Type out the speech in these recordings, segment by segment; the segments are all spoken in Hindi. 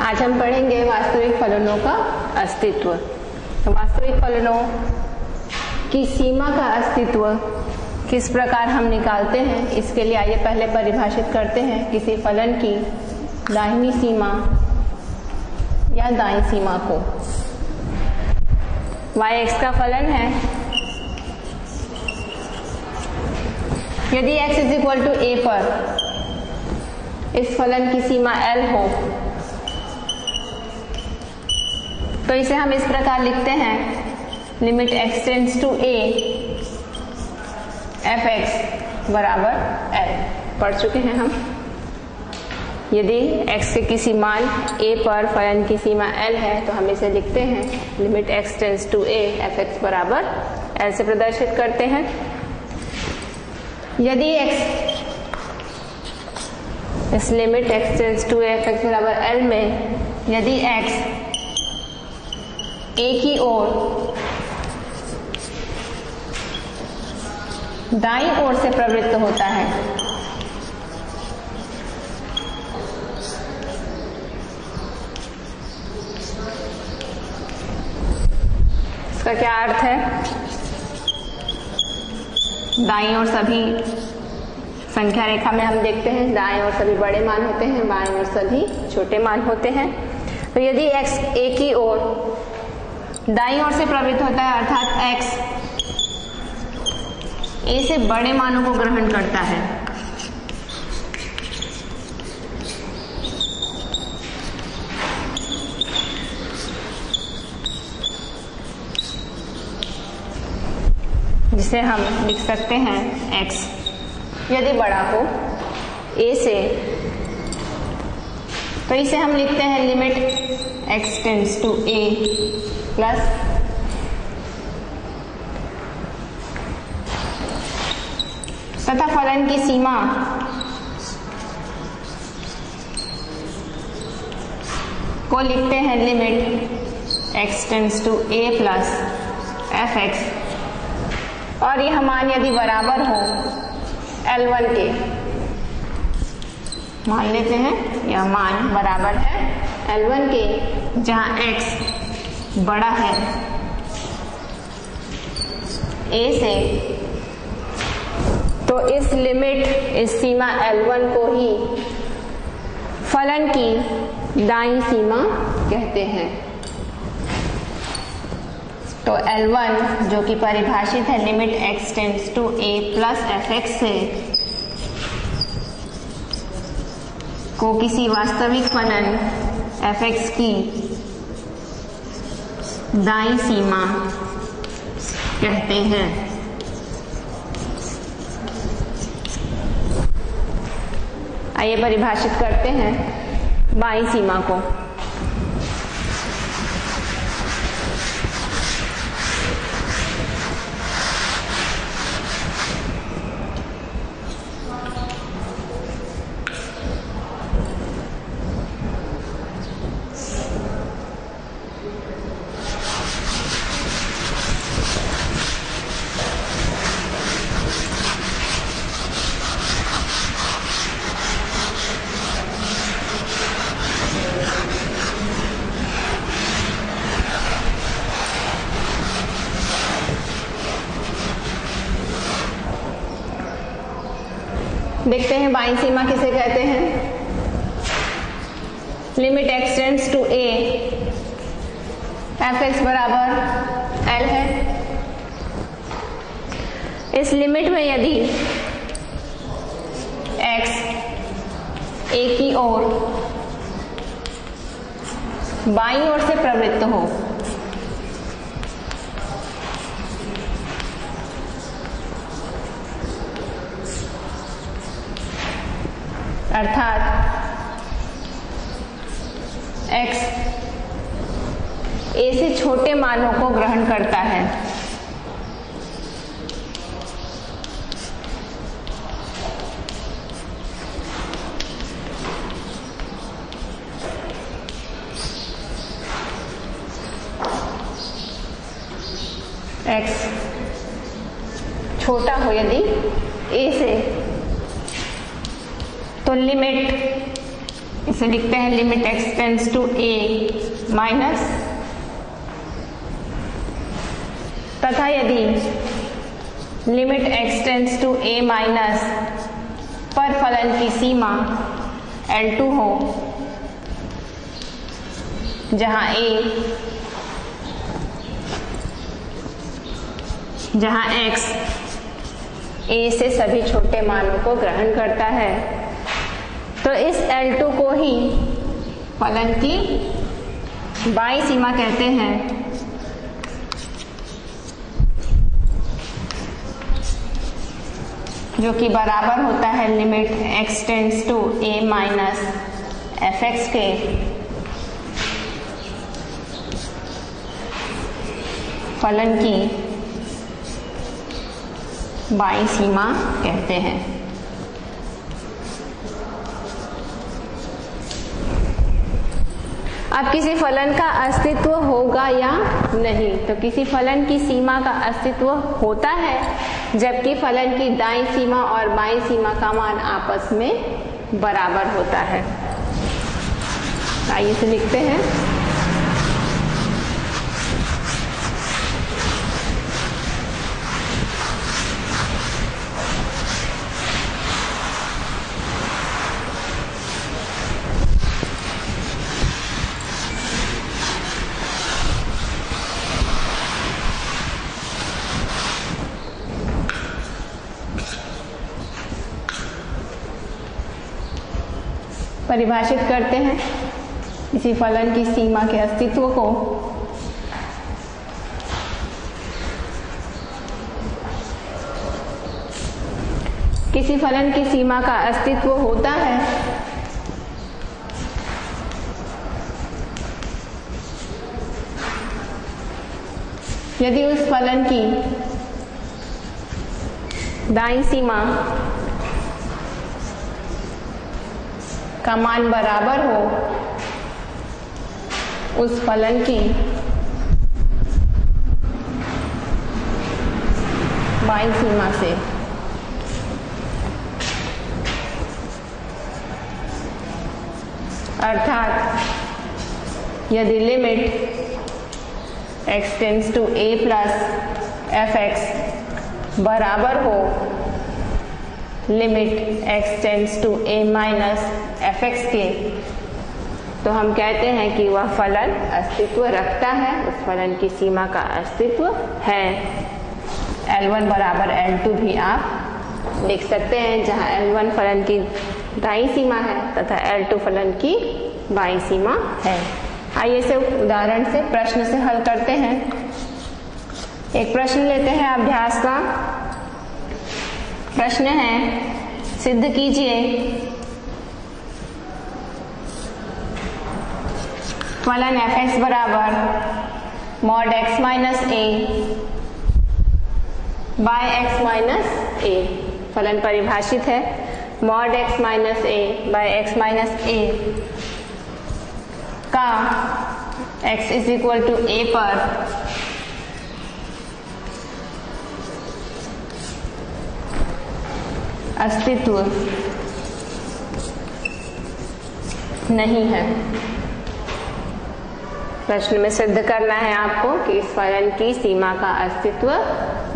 आज हम पढ़ेंगे वास्तविक फलनों का अस्तित्व। तो वास्तविक फलनों की सीमा का अस्तित्व किस प्रकार हम निकालते हैं, इसके लिए आइए पहले परिभाषित करते हैं किसी फलन की दाहिनी सीमा या दाईं सीमा को। y(x) का फलन है, यदि x = a पर इस फलन की सीमा L हो तो इसे हम इस प्रकार लिखते हैं, limit x tends to a f(x) बराबर L। पढ़ चुके हैं हम। यदि x के किसी मान a पर फलन की सीमा L है तो हम इसे लिखते हैं, limit x tends to a f(x) बराबर L से प्रदर्शित करते हैं। यदि इस limit x tends to a f(x) बराबर L में यदि x a की ओर दाईं ओर से प्रवृत्त होता है इसका क्या अर्थ है? दाईं ओर सभी संख्या रेखा में हम देखते हैं दाईं ओर सभी बड़े मान होते हैं, बाईं ओर सभी छोटे मान होते हैं। तो यदि x a की ओर दाईं ओर से प्रवृत्त होता है अर्थात x a से बड़े मानों को ग्रहण करता है, जिसे हम लिख सकते हैं x यदि बड़ा हो a से, तो इसे हम लिखते हैं limit x tends to a plus तथा फलन की सीमा को लिखते हैं limit x tends to a plus f(x) और यह मान यदि बराबर हो L1 के, मान लेते हैं यह मान बराबर है L1 के, जहां x बड़ा है a से, तो इस लिमिट इस सीमा L1 को ही फलन की दाईं सीमा कहते हैं। तो L1 जो कि परिभाषित है limit x tends to a plus f(x) से, को किसी वास्तविक फलन f(x) की दाईं सीमा कहते हैं। आइए परिभाषित करते हैं बाईं सीमा को। देखते हैं बाईं सीमा किसे कहते हैं। Limit x tends to a f(x) बराबर L है। इस लिमिट में यदि x a की ओर बाईं ओर से प्रवृत्त हो अर्थात x a से छोटे मानों को ग्रहण करता है, x छोटा हो यदि a से, तो लिमिट इसे लिखते हैं limit x tends to a minus, तथा यदि limit x tends to a minus पर फलन की सीमा L2 हो, जहां x a से सभी छोटे मानों को ग्रहण करता है, तो इस L2 को ही फलन की बाईं सीमा कहते हैं, जो कि बराबर होता है limit x tends to a minus fx के फलन की बाईं सीमा कहते हैं। अब किसी फलन का अस्तित्व होगा या नहीं, तो किसी फलन की सीमा का अस्तित्व होता है जबकि फलन की दाईं सीमा और बाईं सीमा का मान आपस में बराबर होता है। आइए इसे लिखते हैं। परिभाषित करते हैं इसी फलन की सीमा के अस्तित्व को। किसी फलन की सीमा का अस्तित्व होता है यदि उस फलन की दाईं सीमा का मान बराबर हो उस फलन की बाईं सीमा से। अर्थात यदि limit x tends to a plus fx बराबर हो limit x tends to a minus fx के, तो हम कहते हैं कि वह फलन अस्तित्व रखता है, उस फलन की सीमा का अस्तित्व है। L1 बराबर L2 भी आप लिख सकते हैं, जहां L1 फलन की दाईं सीमा है तथा L2 फलन की बाईं सीमा है। आइए इसे उदाहरण से प्रश्न से हल करते हैं। एक प्रश्न लेते हैं अभ्यास का। प्रश्न है, सिद्ध कीजिए फलन fx बराबर mod x minus a by x minus a। फलन परिभाषित है mod x minus a by x minus a का x is equal to a पर अस्तित्व नहीं है। प्रश्न में सिद्ध करना है आपको कि इस फलन की सीमा का अस्तित्व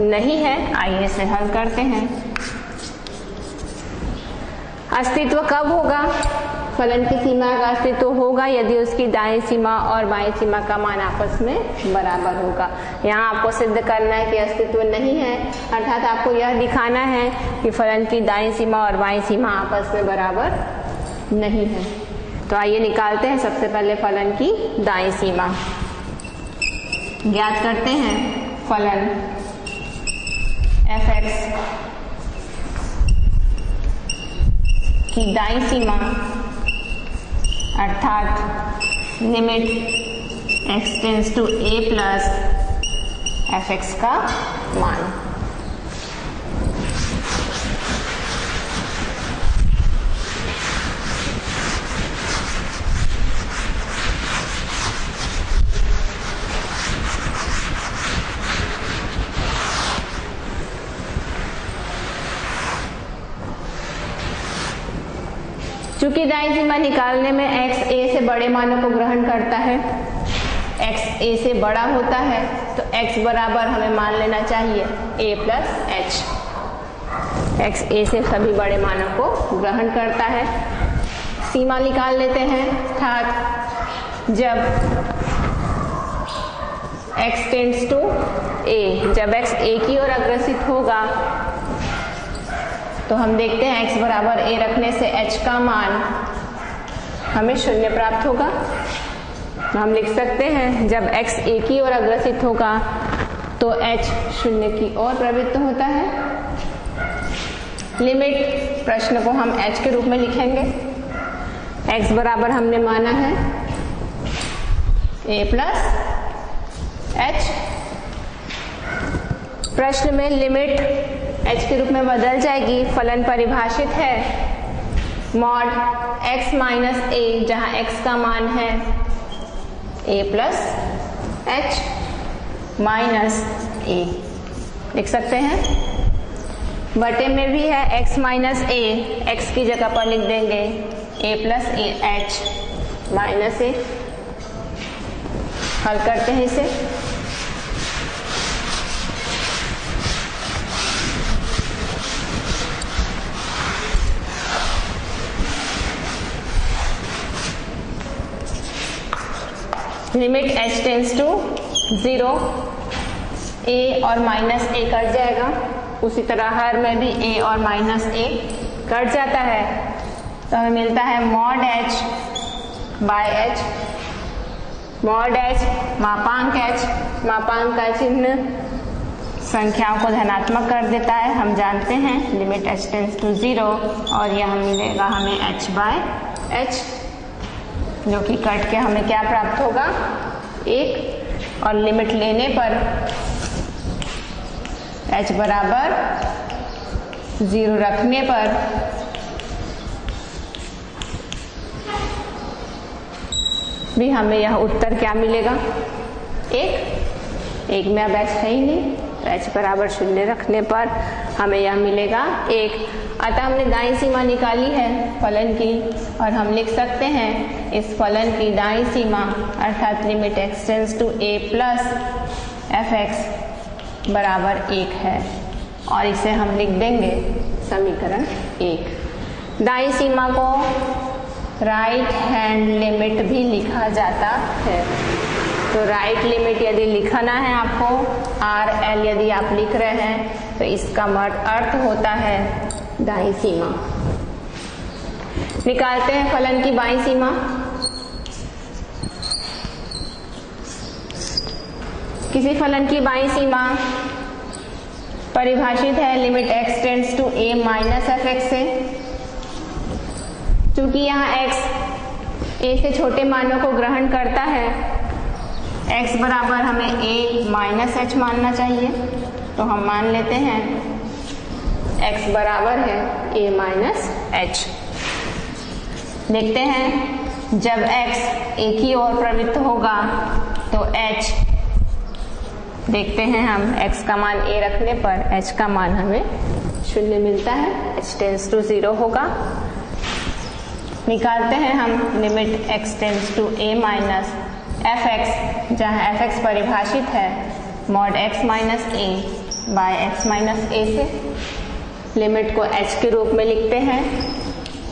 नहीं है। आइए इसे हल करते हैं। अस्तित्व कब होगा? फलन की सीमा का अस्तित्व होगा यदि उसकी दाईं सीमा और बाईं सीमा का मान आपस में बराबर होगा। यहाँ आपको सिद्ध करना है कि अस्तित्व नहीं है, अर्थात आपको यह दिखाना है कि फलन की दाईं सीमा और बाईं सीमा आपस में बराबर नहीं है। तो आइए निकालते हैं सबसे पहले फलन की दाईं सीमा। ज्ञात करते हैं फलन fx की दाईं सीमा अर्थात limit x tends to a plus fx का मान। चूंकि दाईं सीमा निकालने में x a से बड़े मानों को ग्रहण करता है, x a से बड़ा होता है, तो x बराबर हमें मान लेना चाहिए a plus h। x a से सभी बड़े मानों को ग्रहण करता है। सीमा निकाल लेते हैं, अर्थात जब x टेंड्स टू a, जब x a की ओर अग्रसित होगा तो हम देखते हैं x बराबर a रखने से h का मान हमें 0 प्राप्त होगा। हम लिख सकते हैं जब x a की ओर अग्रसित होगा तो h 0 की ओर प्रवृत्त होता है। लिमिट प्रश्न को हम h के रूप में लिखेंगे। x बराबर हमने माना है a प्लस h। प्रश्न में लिमिट h के रूप में बदल जाएगी। फलन परिभाषित है मॉड x माइनस a, जहां x का मान है a plus h minus a, लिख सकते हैं। बटे में भी है x माइनस a, x की जगह पर लिख देंगे a plus a h minus a। हल करते हैं इसे। Limit h tends to 0, a और माइनस a कट जाएगा। उसी तरह हर में भी a और माइनस a कट जाता है, तो हमें मिलता है mod h by h। Mod h मापांक h, मापांक का चिन्ह संख्याओं को धनात्मक कर देता है। हम जानते हैं लिमिट h टेंस टू 0, और यह मिलेगा हमें h बाय h, जो कि कट के हमें क्या प्राप्त होगा 1। और लिमिट लेने पर h बराबर 0 रखने पर भी हमें यह उत्तर क्या मिलेगा 1 में अब h है ही नहीं, तो h बराबर 0 रखने पर हमें यह मिलेगा 1। अतः हमने दाईं सीमा निकाली है फलन की, और हम लिख सकते हैं इस फलन की दाईं सीमा अर्थात limit x tends to a plus fx बराबर 1 है, और इसे हम लिख देंगे समीकरण 1। दाईं सीमा को राइट हैंड लिमिट भी लिखा जाता है। तो राइट लिमिट यदि लिखना है आपको, RL यदि आप लिख रहे हैं, तो इसका अर्थ होता है दाईं सीमा। निकालते हैं फलन की बाईं सीमा। किसी फलन की बाईं सीमा परिभाषित है limit x tends to a minus fx से। चूंकि यहाँ x a से छोटे मानों को ग्रहण करता है, x बराबर हमें a माइनस h मानना चाहिए, तो हम मान लेते हैं x बराबर है a माइनस h। देखते हैं जब x a की ओर प्रवृत्त होगा तो h, देखते हैं हम x का मान a रखने पर h का मान हमें 0 मिलता है, h टेंस टू 0 होगा। निकालते हैं हम limit x tends to a minus fx, जहाँ fx परिभाषित है mod x minus a by x minus a से। लिमिट को h के रूप में लिखते हैं,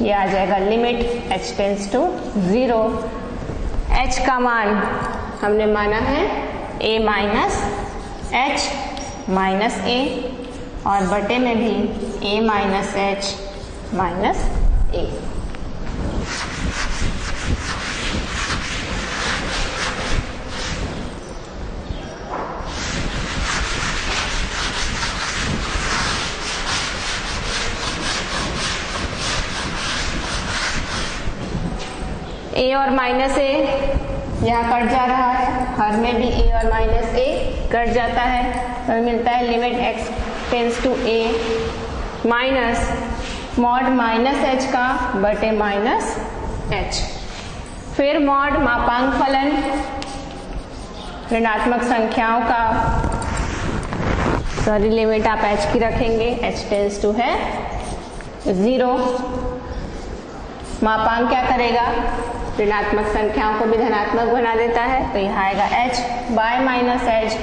यह आ जाएगा limit h tends to 0। h का मान हमने माना है a minus h minus a, और बटे में भी a minus h minus a। a और माइनस a यहाँ कट जा रहा है, हर में भी a और माइनस a कट जाता है, तो मिलता है limit x tends to a minus mod minus h का बटे माइनस h। फिर मॉड मापांक फलन ऋणात्मक संख्याओं का, लिमिट आप h की रखेंगे, h टेंस टू है 0। मापांक क्या करेगा, ऋणात्मक संख्याओं को भी धनात्मक बना देता है। तो यहाँ आएगा h बाय माइनस h,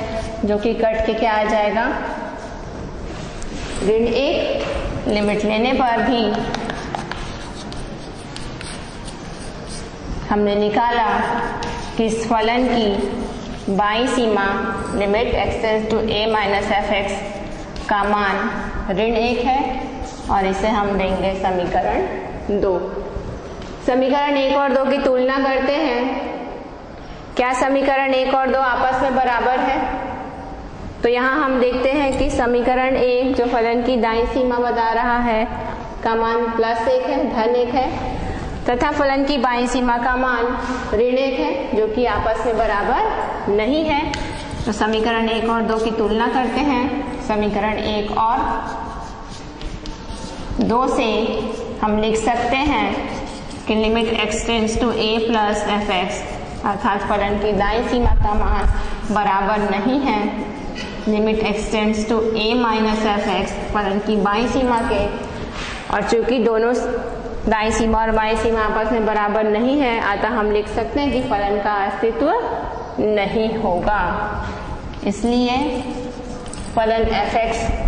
जो कि कट के क्या आ जाएगा, ऋण 1। लिमिट लेने पर भी हमने निकाला कि इस फलन की बाईं सीमा limit x tends to a minus F X का मान ऋण 1 है, और इसे हम देंगे समीकरण 2। समीकरण 1 और 2 की तुलना करते हैं। क्या समीकरण 1 और 2 आपस में बराबर है? तो यहाँ हम देखते हैं कि समीकरण 1 जो फलन की दाईं सीमा बता रहा है का मान +1 है, धन 1 है, तथा फलन की बाईं सीमा का मान ऋण 1 है, जो कि आपस में बराबर नहीं है। तो समीकरण 1 और 2 की तुलना करते हैं। समीकरण 1 और 2 से हम लिख सकते हैं कि limit x tends to a plus f x, अर्थात फलन की दाईं सीमा का मान बराबर नहीं है limit x tends to a minus F x, फलन की बाईं सीमा के। और चूंकि दोनों दाईं सीमा और बाईं सीमा आपस में बराबर नहीं है, अतः हम लिख सकते हैं कि फलन का अस्तित्व नहीं होगा। इसलिए फलन एफ एक्स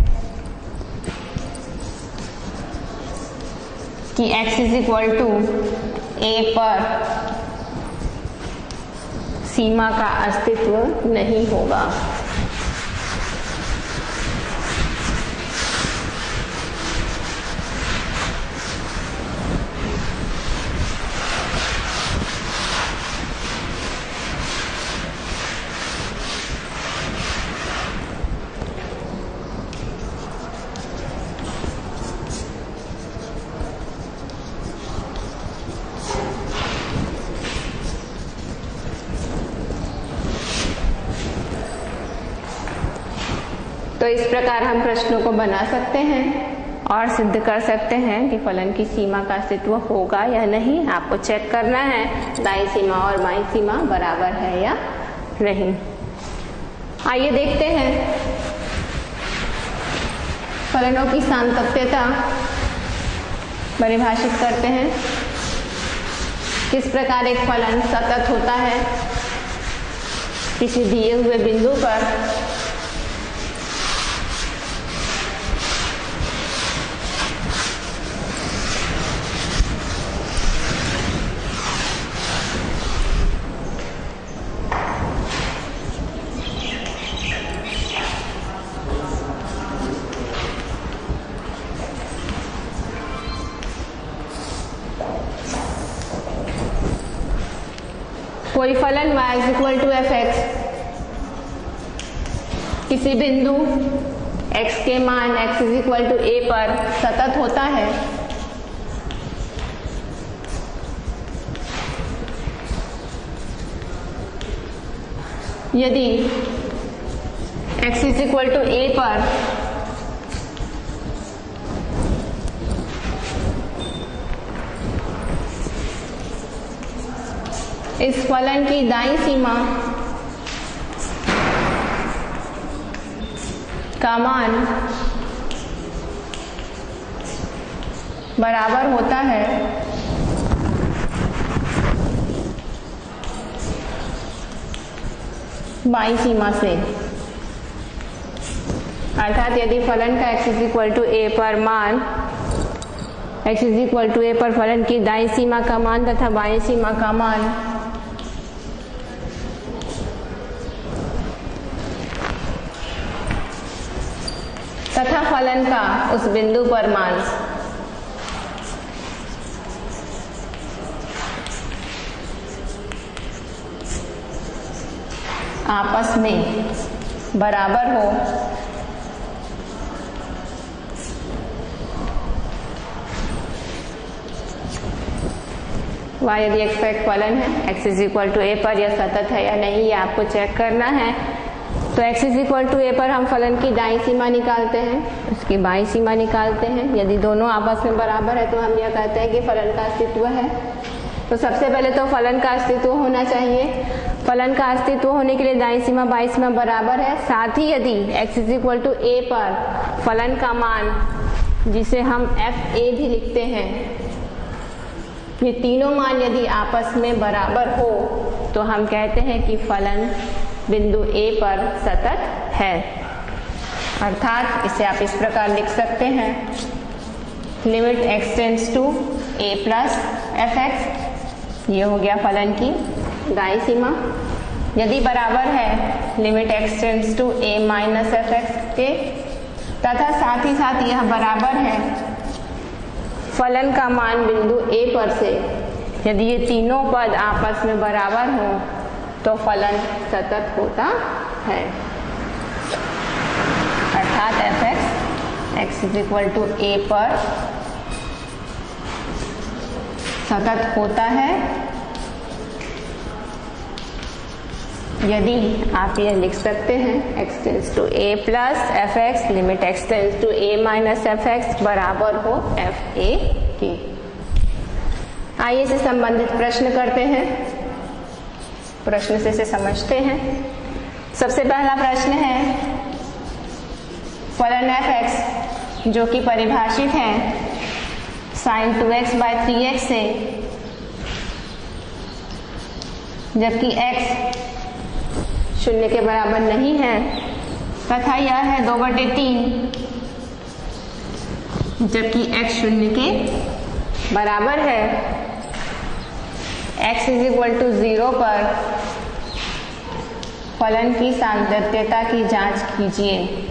कि x is equal to a पर सीमा का अस्तित्व नहीं होगा। तो इस प्रकार हम प्रश्नों को बना सकते हैं और सिद्ध कर सकते हैं कि फलन की सीमा का अस्तित्व होगा या नहीं। आपको चेक करना है दाईं सीमा और बाईं सीमा बराबर है या नहीं। आइए देखते हैं फलनों की सातत्यता परिभाषित करते हैं। किस प्रकार एक फलन सतत होता है किसी दिए हुए बिंदु पर। कोई फलन y is equal to f x किसी बिंदु x के मान x is equal to a पर सतत होता है, यदि x is equal to a पर इस फलन की दाईं सीमा का मान बराबर होता है बाईं सीमा से। अर्थात यदि फलन का x is equal to a पर मान x is equal to a पर फलन की दाईं सीमा का मान तथा बाईं सीमा का मान तथा फलन का उस बिंदु पर मान आपस में बराबर हो, वह यदि x का एक फलन है x is equal to a पर यह सतत है या नहीं, ये आपको चेक करना है। तो x is equal to a पर हम फलन की दाईं सीमा निकालते हैं, उसकी बाईं सीमा निकालते हैं। यदि दोनों आपस में बराबर है तो हम यह कहते हैं कि फलन का अस्तित्व है। तो सबसे पहले तो फलन का अस्तित्व होना चाहिए। फलन का अस्तित्व होने के लिए दाईं सीमा बाईं सीमा बराबर है। साथ ही यदि x is equal to a पर फलन का मान, जिसे हम f a भी लिखते हैं, ये तीनों मान यदि आपस में बराबर हो तो हम कहते हैं कि फलन बिंदु A पर सतत है। अर्थात इसे आप इस प्रकार लिख सकते हैं, limit x tends to a plus f x, ये हो गया फलन की दाईं सीमा, यदि बराबर है limit x tends to a minus F x के, तथा साथ ही साथ यह बराबर है फलन का मान बिंदु A पर से। यदि ये तीनों पद आपस में बराबर हों तो फलन सतत होता है। अर्थात f x is equal to A पर सतत होता है यदि आप ये लिख सकते हैं x tends to a plus f x, limit x tends to a minus F x बराबर हो एफ ए के। आइए इसे संबंधित प्रश्न करते हैं, प्रश्न से इसे समझते हैं। सबसे पहला प्रश्न है, फलन एफ एक्स जो कि परिभाषित है साइन 2x बाय 3x से, जबकि x शून्य के बराबर नहीं है, तथा यह है 2/3, जबकि x शून्य के बराबर है। x इज इक्वल टू 0 पर फलन की सातत्यता की जांच कीजिए।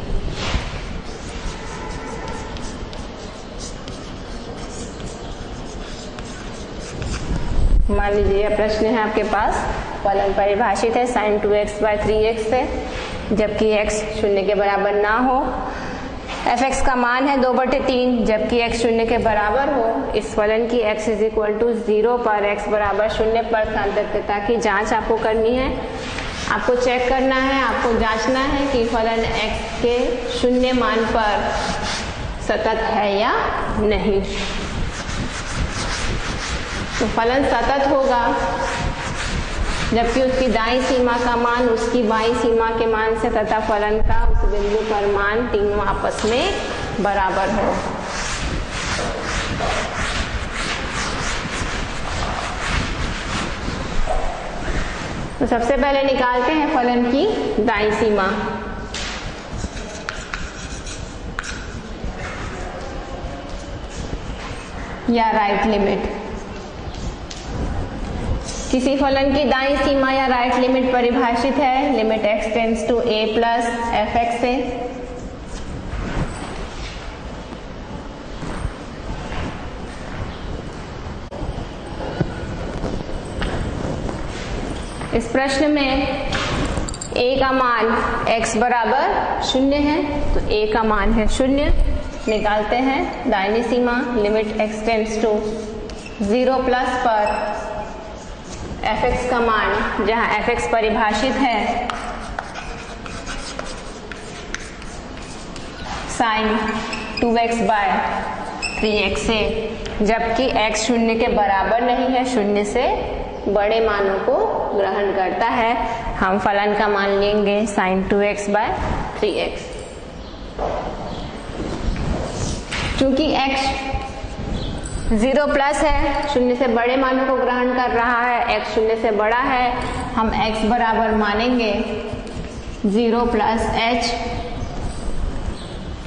मान लीजिए यह प्रश्न है आपके पास, फलन परिभाषित है sin 2x बाय 3x से, जबकि x शून्य के बराबर ना हो, एफ एक्स का मान है 2/3, जबकि x शून्य के बराबर हो। इस फलन की x इज इक्वल टू 0 पर x बराबर 0 पर सातत्यता की जांच आपको करनी है। आपको चेक करना है, आपको जांचना है कि फलन x के शून्य मान पर सतत है या नहीं। तो फलन सतत होगा जबकि उसकी दाईं सीमा का मान उसकी बाईं सीमा के मान से तथा फलन का उस बिंदु पर मान तीनों आपस में बराबर हो। तो सबसे पहले निकालते हैं फलन की दाईं सीमा। या राइट लिमिट। किसी फलन की दाईं सीमा या राइट लिमिट परिभाषित है limit x tends to a plus f x से। इस प्रश्न में a का मान x बराबर 0 है, तो a का मान है 0। निकालते हैं दाहिनी सीमा, limit x tends to 0 plus पर एफ एक्स का मान, जहां एफ एक्स परिभाषित है साइन 2x बाय 3x से, जबकि x शून्य के बराबर नहीं है, शून्य से बड़े मानों को ग्रहण करता है। हम फलन का मान लेंगे साइन 2x बाय 3x। चूंकि x 0 प्लस है, शून्य से बड़े मानों को ग्रहण कर रहा है, x शून्य से बड़ा है, हम x बराबर मानेंगे 0 प्लस h।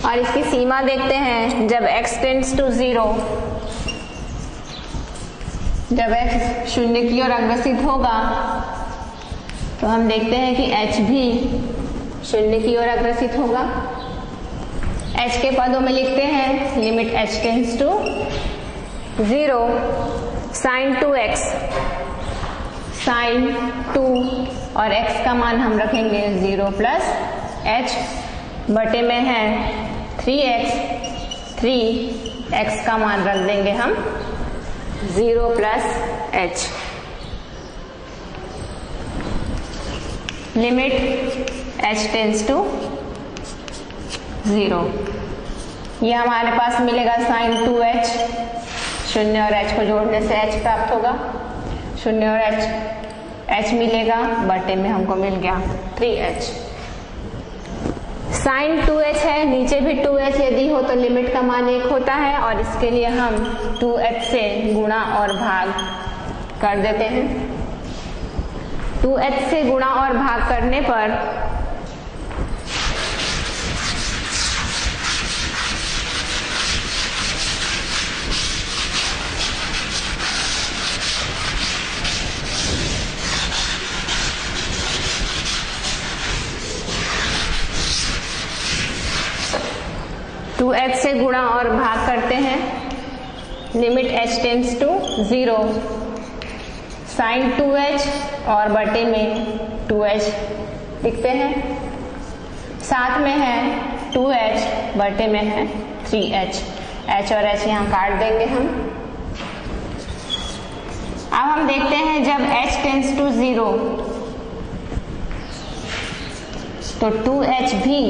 और इसकी सीमा देखते हैं, जब x टेंड्स टू 0, जब x शून्य की ओर अग्रसित होगा तो हम देखते हैं कि h भी शून्य की ओर अग्रसित होगा। h के पदों में लिखते हैं limit h tends to 0 sine 2x, sine 2 और x का मान हम रखेंगे 0 प्लस h, बटे में है 3x, 3x का मान रख देंगे हम 0 plus h। Limit h tends to 0, ये हमारे पास मिलेगा साइन 2h, शून्य और h को जोड़ने से h प्राप्त होगा, शून्य और h मिलेगा, बटे में हमको मिल गया 3h। साइन 2h है, नीचे भी 2h यदि हो तो लिमिट का मान 1 होता है, और इसके लिए हम 2h से गुणा और भाग कर देते हैं। 2h से गुणा और भाग करने पर h से गुणा और भाग करते हैं, limit h tends to 0, sine 2h और बटे में 2h लिखते हैं, साथ में है 2h बटे में है 3h, h और h यहाँ काट देंगे हम। अब हम देखते हैं जब h टेंड्स टू 0 तो 2h भी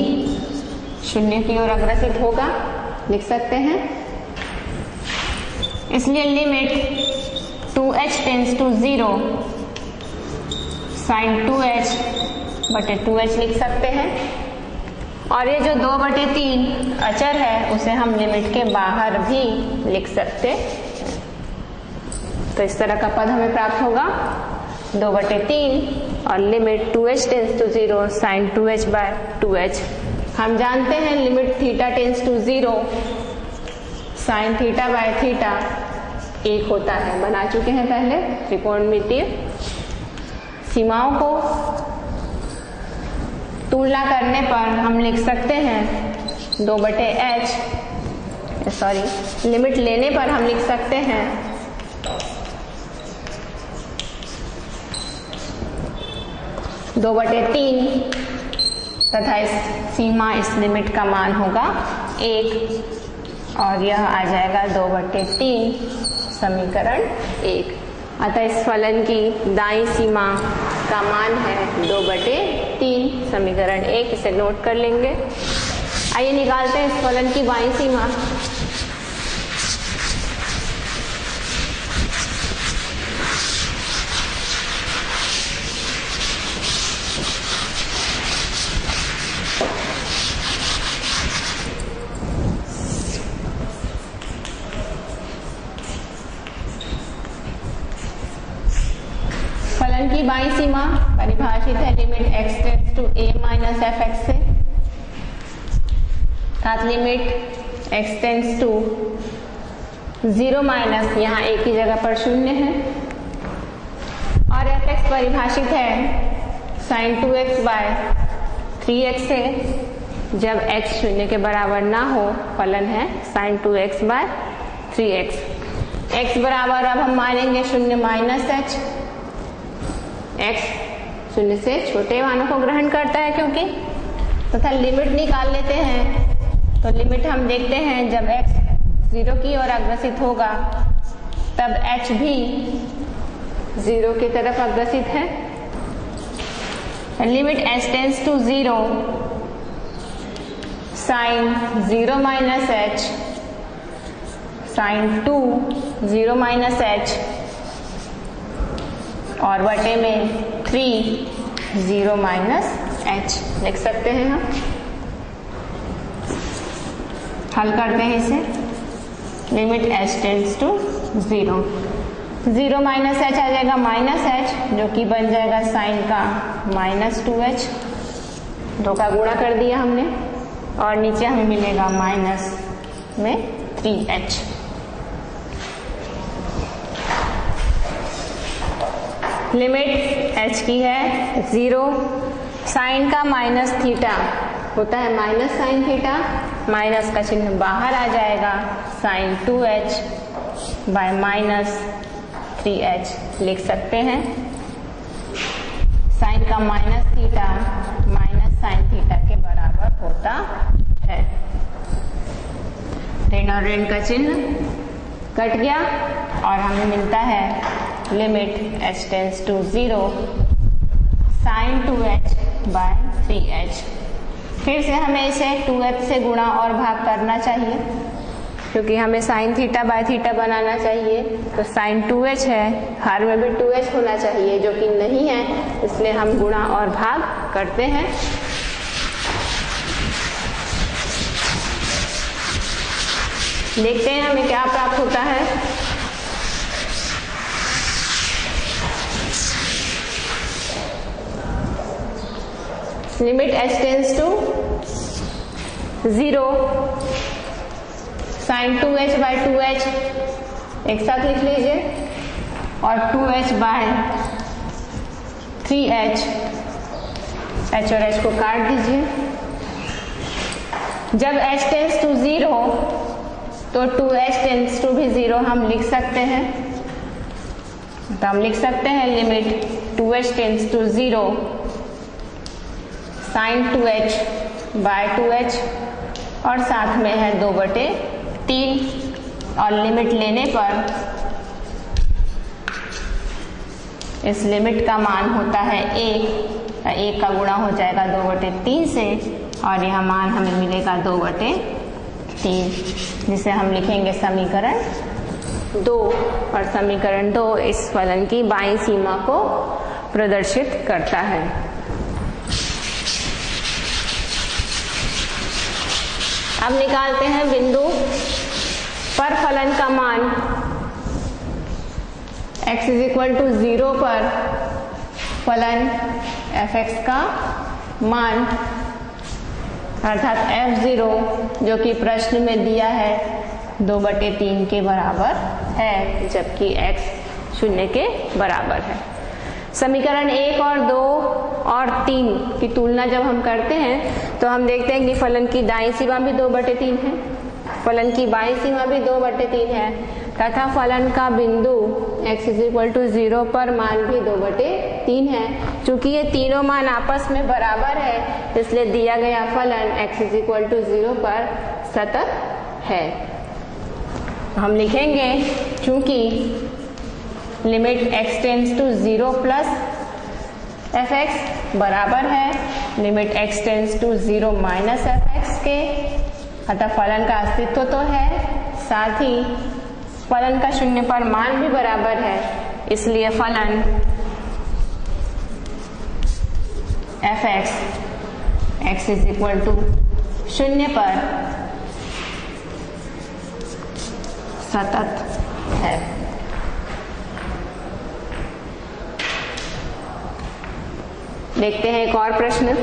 शून्य की ओर अग्रसित होगा, लिख सकते हैं। इसलिए limit 2h tends to 0 sine 2h बटे 2h लिख सकते हैं, और ये जो 2/3 अचर है उसे हम लिमिट के बाहर भी लिख सकते हैं। तो इस तरह का पद हमें प्राप्त होगा 2/3 और limit 2h tends to 0 sine 2h by 2h। हम जानते हैं limit theta tends to 0 sine theta by theta 1 होता है, बना चुके हैं पहले त्रिकोणमितीय। सीमाओं को तुलना करने पर हम लिख सकते हैं 2/h, लिमिट लेने पर हम लिख सकते हैं 2/3 तथा इस सीमा इस लिमिट का मान होगा 1 और यह आ जाएगा 2/3 समीकरण 1। अतः इस फलन की दाईं सीमा का मान है 2/3 समीकरण 1, इसे नोट कर लेंगे। आइए निकालते हैं इस फलन की बाईं सीमा। फलन की बाईं सीमा परिभाषित है limit x tends to a minus fx से, साथ limit x tends to 0 minus यहाँ a की जगह पर 0 है, और fx परिभाषित है साइन 2x बाय 3x से, जब x 0 के बराबर ना हो फलन है sign 2x bye 3x। x बराबर अब हम मानेंगे 0 माइनस h, x 0 से छोटे मानों को ग्रहण करता है क्योंकि, तथा लिमिट निकाल लेते हैं। तो लिमिट हम देखते हैं जब x 0 की ओर अग्रसित होगा तब h भी 0 की तरफ अग्रसित है। Limit h tends to 0 sine 0 minus h sine 2 0 minus h और बटे में 3 0 माइनस h लिख सकते हैं हम। हल करते हैं इसे। Limit h tends to 0 minus h आ जाएगा माइनस h, जो कि बन जाएगा साइन का माइनस 2h, 2 का गुणा कर दिया हमने, और नीचे हमें मिलेगा माइनस में 3h। लिमिट h की है 0, साइन का माइनस थीटा होता है माइनस साइन थीटा, माइनस का चिन्ह बाहर आ जाएगा, sign 2h bye minus 3h लिख सकते हैं। साइन का minus theta minus sine theta के बराबर होता है। ऋण और ऋण का चिन्ह कट गया और हमें मिलता है limit h tends to 0 sine 2h by 3h। फिर से हमें इसे 2h से गुणा और भाग करना चाहिए, क्योंकि हमें साइन थीटा बाय थीटा बनाना चाहिए। तो साइन 2h है, हर में भी 2h होना चाहिए, जो कि नहीं है, इसलिए हम गुणा और भाग करते हैं। देखते हैं हमें क्या प्राप्त होता है। Limit h tends to 0 sine 2h by 2h एक साथ लिख लीजिए और 2h बाय 3h, h और h को काट दीजिए। जब h टेंड्स टू 0 तो 2h टेंड्स टू भी 0 हम लिख सकते हैं। तो हम लिख सकते हैं limit 2h tends to 0 sine 2h by 2h और साथ में है 2/3 और लिमिट लेने पर इस लिमिट का मान होता है 1 का गुणा हो जाएगा 2/3 से और यह मान हमें मिलेगा 2/3, जिसे हम लिखेंगे समीकरण 2 और समीकरण 2 इस फलन की बाईं सीमा को प्रदर्शित करता है। अब निकालते हैं बिंदु पर फलन का मान x = 0 पर फलन f(x) का मान अर्थात f0 जो कि प्रश्न में दिया है 2/3 के बराबर है, जबकि x 0 के बराबर है। समीकरण 1 और 2 और 3 की तुलना जब हम करते हैं तो हम देखते हैं कि फलन की दाईं सीमा भी 2/3 है, फलन की बाईं सीमा भी 2/3 है तथा फलन का बिंदु x = 0 पर मान भी 2/3 है। चूंकि ये तीनों मान आपस में बराबर है इसलिए दिया गया फलन x = 0 पर सतत है। हम लिखेंगे चूंकि limit x tends to 0 plus f(x) बराबर है limit x tends to 0 minus f(x) के, अतः फलन का अस्तित्व तो है, साथ ही फलन का 0 पर मान भी बराबर है, इसलिए फलन f(x) x = 0 पर सतत है। देखते हैं एक और प्रश्न।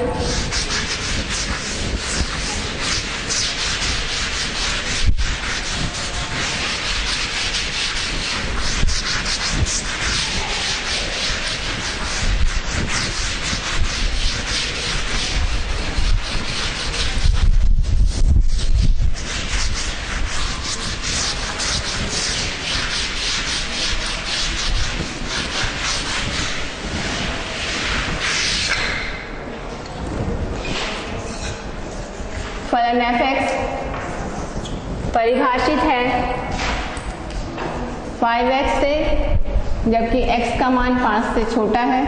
फलन f(x) परिभाषित है 5x से, जबकि x का मान 5 से छोटा है,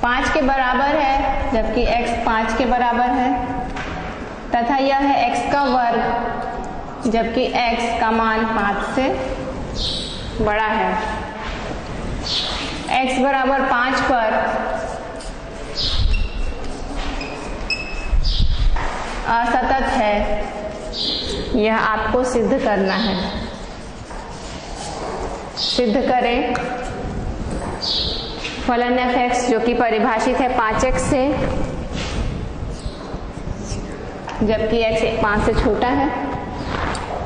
5 के बराबर है जबकि x 5 के बराबर है, तथा यह है x का वर्ग जबकि x का मान 5 से बड़ा है। x बराबर 5 पर असतत है, यह आपको सिद्ध करना है। सिद्ध करें। फलन f(x) जो कि परिभाषित है 5x से, जबकि x 5 से छोटा है,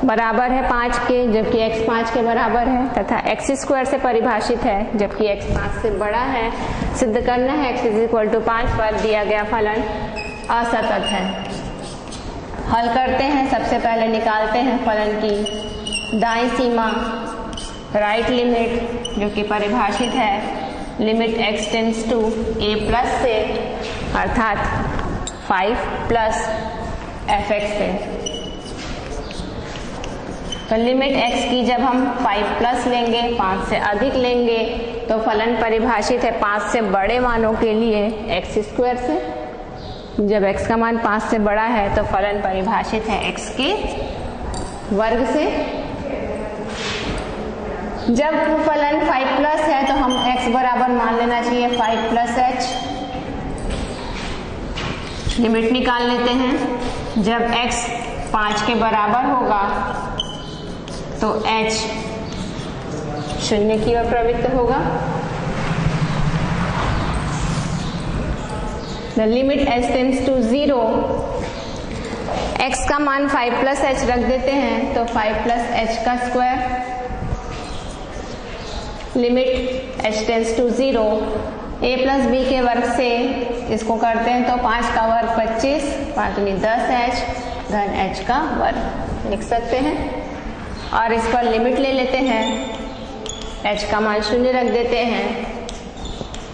बराबर है 5 के जबकि x 5 के बराबर है, तथा x² से परिभाषित है जबकि x 5 से बड़ा है। सिद्ध करना है x = 5 पर दिया गया फलन असतत है। हल करते हैं। सबसे पहले निकालते हैं फलन की दाईं सीमा, राइट लिमिट जो कि परिभाषित है limit x tends to a plus से अर्थात 5 प्लस f(x) से। तो लिमिट x की जब हम 5 प्लस लेंगे, 5 से अधिक लेंगे, तो फलन परिभाषित है 5 से बड़े मानों के लिए x² से। जब x का मान 5 से बड़ा है तो फलन परिभाषित है x के वर्ग से। जब फलन 5 प्लस है तो हम x बराबर मान लेना चाहिए 5 प्लस h। लिमिट निकाल लेते हैं। जब x 5 के बराबर होगा तो h 0 की ओर प्रवृत्त होगा। The limit h tends to 0, x का मान 5 प्लस h रख देते हैं तो 5 प्लस h का square, limit h tends to 0, a plus b के वर्ग से इसको करते हैं तो 5 का वर्ग 25, 5 दूनी 10h धन h का वर्ग लिख सकते हैं। और इस पर लिमिट ले लेते हैं, h का मान 0 रख देते हैं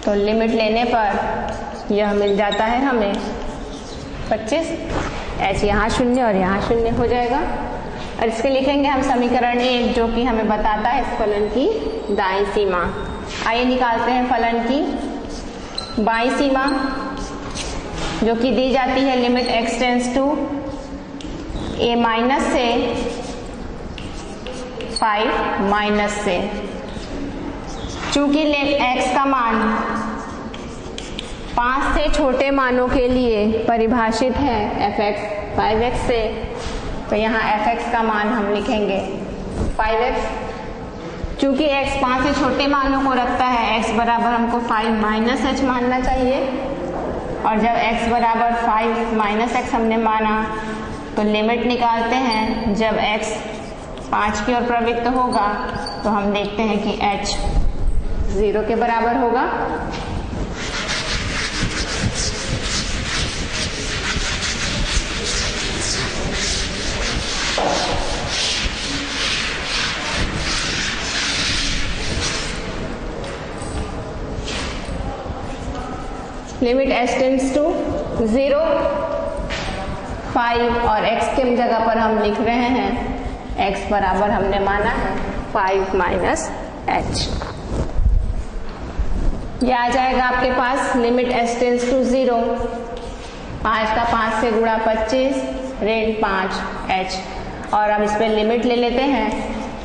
तो लिमिट लेने पर यह मिल जाता है हमें 25, h यहाँ 0 और यहाँ 0 हो जाएगा। और इसके लिखेंगे हम समीकरण 1 जो कि हमें बताता है इस फलन की दाईं सीमा। आइए निकालते हैं फलन की बाईं सीमा जो कि दी जाती है limit x tends to a minus से 5 माइनस से। चूंकि x का मान 5 से छोटे मानों के लिए परिभाषित है fx 5x से, तो यहाँ fx का मान हम लिखेंगे 5x। चूंकि x 5 से छोटे मानों को रखता है, x बराबर हमको 5 माइनस h मानना चाहिए, और जब x बराबर 5 माइनस x हमने माना तो लिमिट निकालते हैं। जब x 5 की ओर प्रवृत्त होगा तो हम देखते हैं कि h 0 के बराबर होगा। लिमिट h टेंड्स टू 0, 5 और x के जगह पर हम लिख रहे हैं x बराबर हमने माना है 5 माइनस h। यह आ जाएगा आपके पास लिमिट h टेंड्स टू 0, 5 का 5 से गुणा 25 ऋण 5h। और अब इस पर लिमिट ले लेते हैं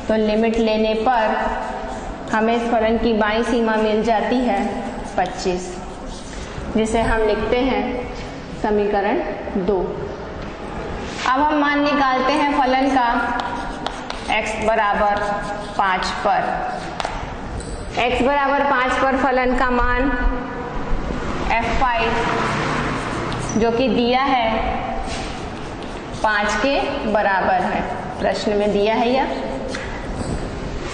तो लिमिट लेने पर हमें इस फलन की बाईं सीमा मिल जाती है 25, जिसे हम लिखते हैं समीकरण 2। अब हम मान निकालते हैं फलन का x बराबर 5 पर। x बराबर 5 पर फलन का मान f5 जो कि दिया है 5 के बराबर है, प्रश्न में दिया है यह।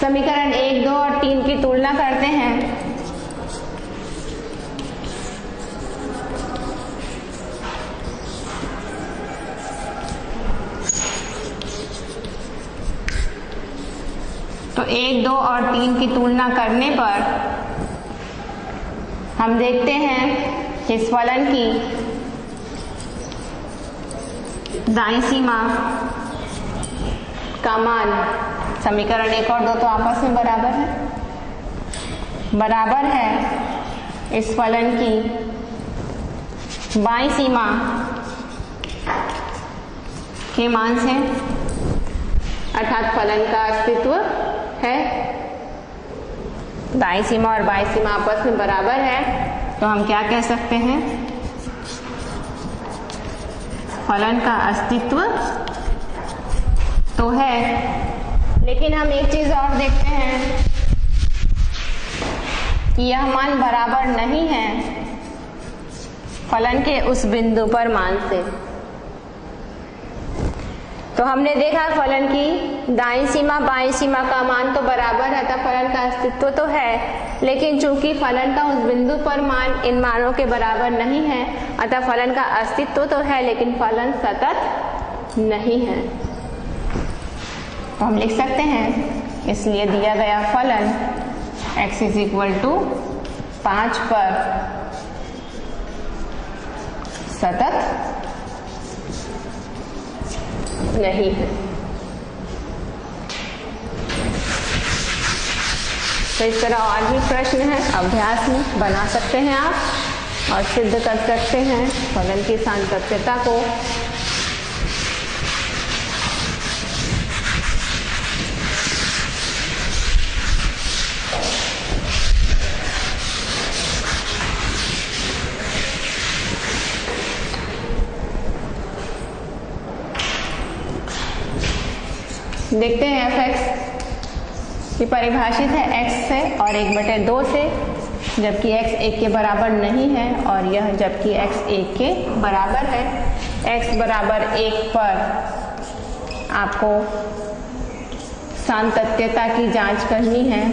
समीकरण 1, 2 और 3 की तुलना करते हैं। तो 1, 2 और 3 की तुलना करने पर हम देखते हैं इस फलन की दाईं सीमा का मान, समीकरण 1 और 2 तो आपस में बराबर है इस फलन की बाईं सीमा के मान से, अर्थात फलन का अस्तित्व है। दाईं सीमा और बाईं सीमा आपस में बराबर है तो हम क्या कह सकते हैं, फलन का अस्तित्व तो है। लेकिन हम एक चीज और देखते हैं कि यह मान बराबर नहीं है फलन के उस बिंदु पर मान से। तो हमने देखा फलन की दाईं सीमा बाईं सीमा का मान तो बराबर है, अतः फलन का अस्तित्व तो है। लेकिन चूंकि फलन का उस बिंदु पर मान इन मानों के बराबर नहीं है, अतः फलन का अस्तित्व तो है लेकिन फलन सतत नहीं है। तो हम लिख सकते हैं, इसलिए दिया गया फलन x = 5 पर सतत नहीं है। तो इस तरह और भी प्रश्न हैं, अभ्यास में बना सकते हैं आप और सिद्ध कर सकते हैं फलन की सातत्यता को। देखते हैं एफ एक्स की परिभाषित है x से और 1/2 से, जबकि x 1 के बराबर नहीं है, और यह जबकि x 1 के बराबर है। x बराबर 1 पर आपको सातत्यता की जांच करनी है।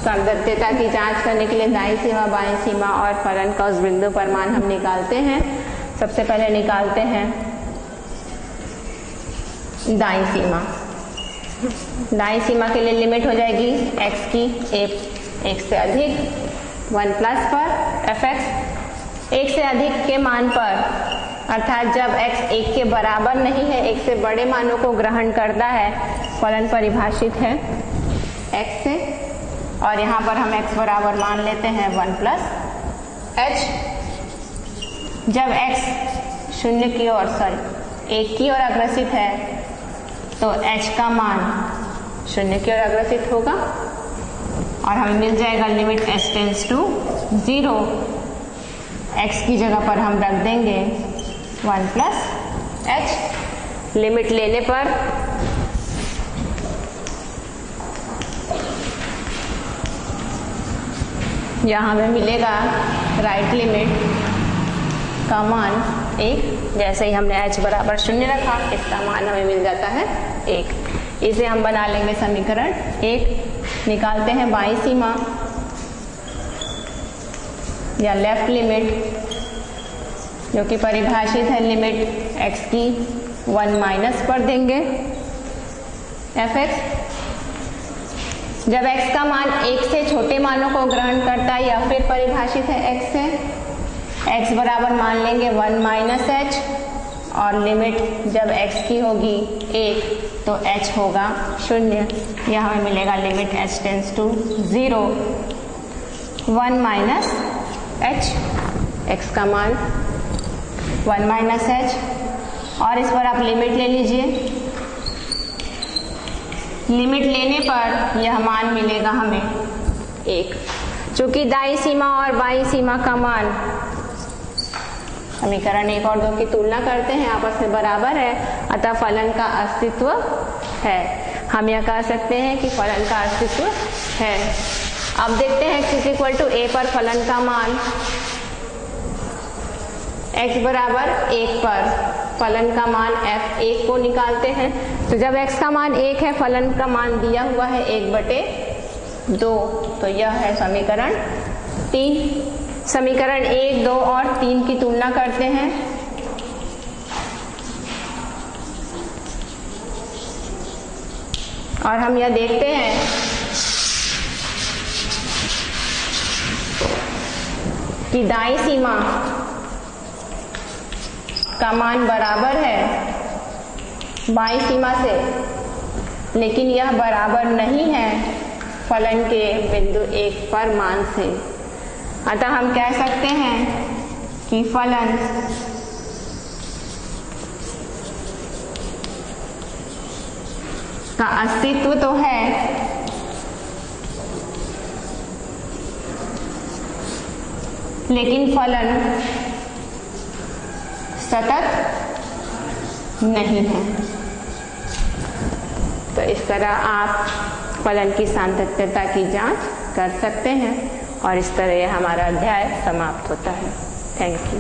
सातत्यता की जांच करने के लिए दाईं सीमा, बाईं सीमा और फलन का उस बिंदु पर मान हम निकालते हैं। सबसे पहले निकालते हैं दाईं सीमा। दाईं सीमा के लिए लिमिट हो जाएगी x की 1 से अधिक 1 प्लस पर एफ एक्स 1 से अधिक के मान पर, अर्थात जब x 1 के बराबर नहीं है, 1 से बड़े मानों को ग्रहण करता है, फलन परिभाषित है x से, और यहाँ पर हम x बराबर मान लेते हैं 1 प्लस h। जब x 1 की ओर अग्रसित है तो h का मान 0 की ओर अग्रसित होगा, और हमें मिल जाएगा limit h tends to 0। x की जगह पर हम रख देंगे 1 प्लस h। लिमिट लेने पर यहाँ हमें मिलेगा राइट लिमिट का मान 1। जैसे ही हमने h बराबर 0 रखा, इसका मान हमें मिल जाता है 1। इसे हम बना लेंगे समीकरण 1। निकालते हैं बाईं सीमा या लेफ्ट लिमिट, जो कि परिभाषित है लिमिट x की 1 माइनस पर देंगे एफ एक्स। जब x का मान 1 से छोटे मानों को ग्रहण करता है या फिर परिभाषित है x से, x बराबर मान लेंगे 1 माइनस h, और लिमिट जब x की होगी 1 तो h होगा 0। यह हमें मिलेगा limit h tends to 0 1 minus h, x का मान 1 माइनस h, और इस पर आप लिमिट ले लीजिए। लिमिट लेने पर यह मान मिलेगा हमें 1। चूंकि दाईं सीमा और बाईं सीमा का मान समीकरण 1 और 2 की तुलना करते हैं, आपस में बराबर है, अतः फलन का अस्तित्व है। हम यह कह सकते हैं कि फलन का अस्तित्व है। अब देखते हैं x इक्वल टू a पर फलन का मान। x बराबर 1 पर फलन का मान f1 को निकालते हैं। तो जब x का मान 1 है, फलन का मान दिया हुआ है 1/2, तो यह है समीकरण 3। समीकरण 1, 2 और 3 की तुलना करते हैं। और हम यह देखते हैं कि दाईं सीमा का मान बराबर है बाईं सीमा से, लेकिन यह बराबर नहीं है फलन के बिंदु 1 पर मान से। अतः हम कह सकते हैं कि फलन का अस्तित्व तो है, लेकिन फलन सतत नहीं है। तो इस तरह आप फलन की सातत्यता की जांच कर सकते हैं, और इस तरह हमारा अध्याय समाप्त होता है। Thank you.